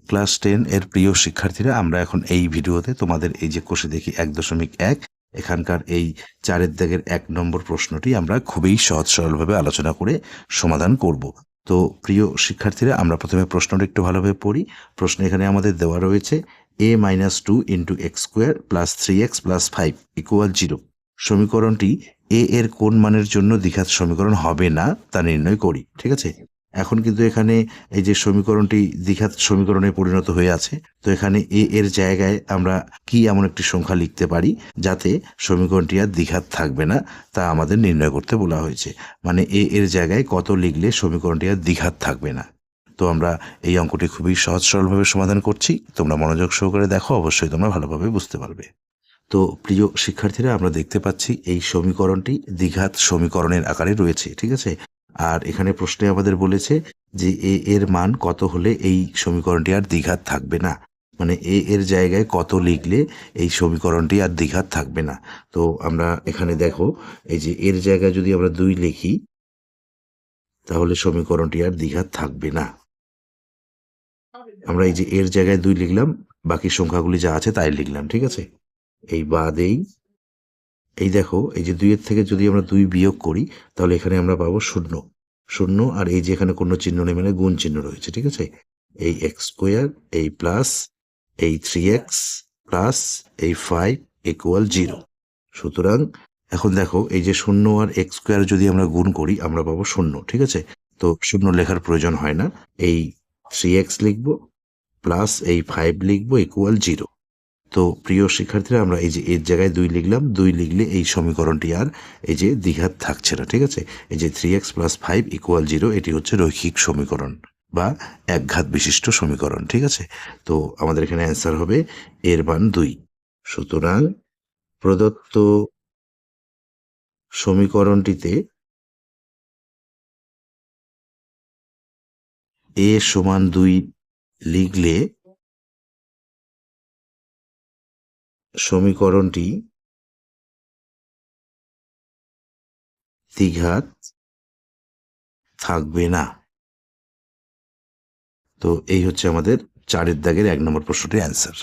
Class 10 এর প্রিয় শিক্ষার্থীরা, আমরা এখন এই ভিডিওতে তোমাদের এই যে কোষে দেখি 1.1 এখানকার এই 4 দাগের 1 নম্বর প্রশ্নটি আমরা খুবই সহজ সরলভাবে আলোচনা করে সমাধান করব। তো প্রিয় শিক্ষার্থীরা, আমরা প্রথমে প্রশ্নটা একটু ভালোভাবে পড়ি। প্রশ্ন এখানে আমাদের দেওয়া রয়েছে a-2 × x² + 3x + 5 = 0। সমীকরণটি এ এর কোন মানের জন্য দ্বিঘাত সমীকরণ হবে না তা নির্ণয় করি। ঠিক আছে, এখন কিন্তু এখানে এই যে সমীকরণটি দ্বিঘাত সমীকরণে পরিণত হয়ে আছে, তো এখানে এ এর জায়গায় আমরা কি এমন একটি সংখ্যা লিখতে পারি যাতে সমীকরণটি আর দ্বিঘাত থাকবে না তা আমাদের নির্ণয় করতে বলা হয়েছে। মানে এ এর জায়গায় কত লিখলে সমীকরণটি আর দ্বিঘাত থাকবে না। তো আমরা এই অঙ্কটি খুবই সহজ সরলভাবে সমাধান করছি। তোমরা মনোযোগ সহকারে দেখো, অবশ্যই তোমরা ভালোভাবে বুঝতে পারবে। তো প্রিয় শিক্ষার্থীরা, আমরা দেখতে পাচ্ছি এই সমীকরণটি দ্বিঘাত সমীকরণের আকারে রয়েছে। ঠিক আছে, আর এখানে প্রশ্নে আমাদের বলেছে যে এ এর মান কত হলে এই সমীকরণটি আর দ্বিঘাত থাকবে না, মানে এ এর জায়গায় কত লিখলে এই সমীকরণটি আর দ্বিঘাত থাকবে না। তো আমরা এখানে দেখো, এই যে এর জায়গায় যদি আমরা 2 লিখি তাহলে সমীকরণটি আর দ্বিঘাত থাকবে না। আমরা এই যে এর জায়গায় 2 লিখলাম, বাকি সংখ্যাগুলি যা আছে তাই লিখলাম। ঠিক আছে, এই বাদেই এই দেখো, এই যে 2 এর থেকে যদি আমরা 2 বিয়োগ করি তাহলে এখানে আমরা পাবো 0 0, আর এই যে এখানে কোনো চিহ্ন নেই, মানে গুণ চিহ্ন রয়েছে। ঠিক আছে, এই x² এই প্লাস এই 3x প্লাস এই 5 = 0। সুতরাং এখন দেখো, এই যে 0 আর x² যদি আমরা গুণ করি আমরা পাবো 0। ঠিক আছে, তো 0 লেখার প্রয়োজন হয় না, এই 3x লিখবো প্লাস এই 5 লিখবো = 0। তো প্রিয় শিক্ষার্থীরা, আমরা এই যে এর জায়গায় 2 লিখলাম, 2 লিখলে এই সমীকরণটি আর এই যে দ্বিঘাত থাকছে না। ঠিক আছে, এই যে 3x + 5 = 0 এটি হচ্ছে রৈখিক সমীকরণ বা একঘাত বিশিষ্ট সমীকরণ। ঠিক আছে, তো আমাদের এখানে অ্যান্সার হবে এর মান 2। সুতরাং প্রদত্ত সমীকরণটিতে a = 2 লিখলে সমীকরণটি দ্বিঘাত থাকবে না। তো এই হচ্ছে আমাদের 4 দাগের 1 নম্বর প্রশ্নটির অ্যান্সার।